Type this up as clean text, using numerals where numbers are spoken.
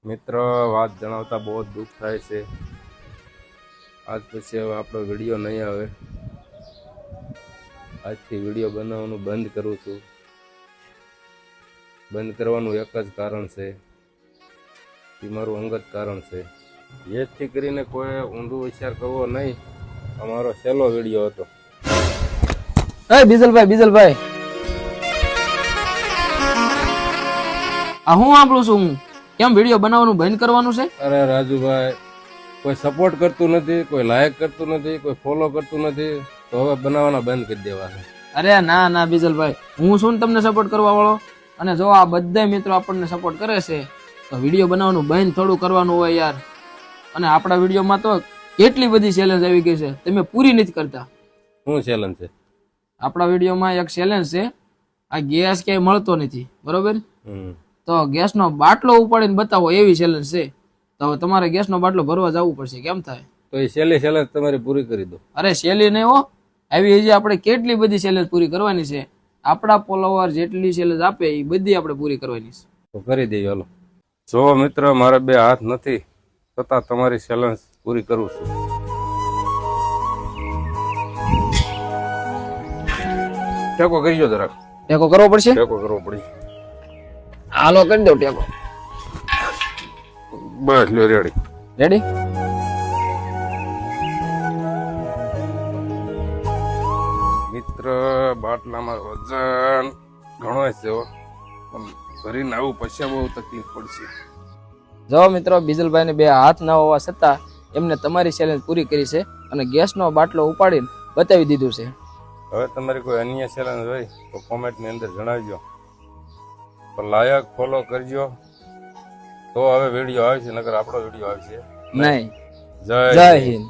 મિત્ર વાત જણાવતા બહુ દુઃખ થાય છે. આજ પછી હવે આપણો વિડીયો નહીં આવે. આજથી વિડીયો બનાવવાનું બંધ કરું છું. બંધ કરવાનું એક જ કારણ છે, એ મારું અંગત કારણ છે. જેથી કરીને કોઈ ઊંધું વિચાર કરવો નહીં. અમારો છેલ્લો વિડીયો હતો. બીજલભાઈ આ હું આપણું છું હું કેમ વિડીયો બનાવવાનું બંધ કરવાનું છે? અરે રાજુભાઈ, કોઈ સપોર્ટ કરતું નથી, કોઈ લાયક કરતું નથી, કોઈ ફોલો કરતું નથી, તો હવે બનાવવાના બંધ કરી દેવા છે. અરે ના બીજલભાઈ, હું છું ને તમને સપોર્ટ કરવા વાળો. અને જો આ બધા મિત્રો આપણને સપોર્ટ કરે છે તો વિડીયો બનાવવાનું બંધ થોડું કરવાનું હોય યાર. અને આપણા વિડીયોમાં તો કેટલી બધી ચેલેન્જ આવી ગઈ છે, તમે પૂરી નથી કરતા. શું ચેલેન્જ છે? આપણા વિડીયોમાં એક ચેલેન્જ છે, આ ગેસ ક્યાંય મળતો નથી, બરોબર? તો ગેસનો બાટલો ઉપાડીને બતાવો એવી ચેલેન્જ છે. તો હવે તમારે ગેસનો બાટલો ભરવા જવું પડશે. કેમ થાય? તો એ છેલ્લી ચેલેન્જ તમારી પૂરી કરી દો. અરે શેલી નહીં હો, આવી હજી આપણે કેટલી બધી ચેલેન્જ પૂરી કરવાની છે. આપણા ફોલોવર જેટલી ચેલેન્જ આપે એ બધી આપણે પૂરી કરવાની છે. તો કરી દઈએ. હાલો. જો મિત્ર, મારે બે હાથ નથી છતાં તમારી ચેલેન્જ પૂરી કરું છું. ટેકો કરજો જરાક. ટેકો કરવો પડશે. ટેકો કરવો પડશે. હાલો કરી દો ટેકો. બસ લ્યો, રેડી. રેડી? મિત્ર, બાટલામાં વજન ઘણો છે હો. ભરીને આવું પછી બહુ તકલીફ પડશે. જો મિત્રો, બીજલભાઈને બે હાથ ના હોવા છતાં એમને તમારી ચેલેન્જ પૂરી કરી છે અને ગેસનો બાટલો ઉપાડીને બતાવી દીધું છે. હવે તમારી કોઈ અન્ય ચેલેન્જ હોય તો કોમેન્ટની અંદર જણાવજો. તો લાયક ફોલો કરજો તો હવે વિડીયો આવશે, નકર આપણો વિડીયો આવશે નહીં. જય હિન્દ.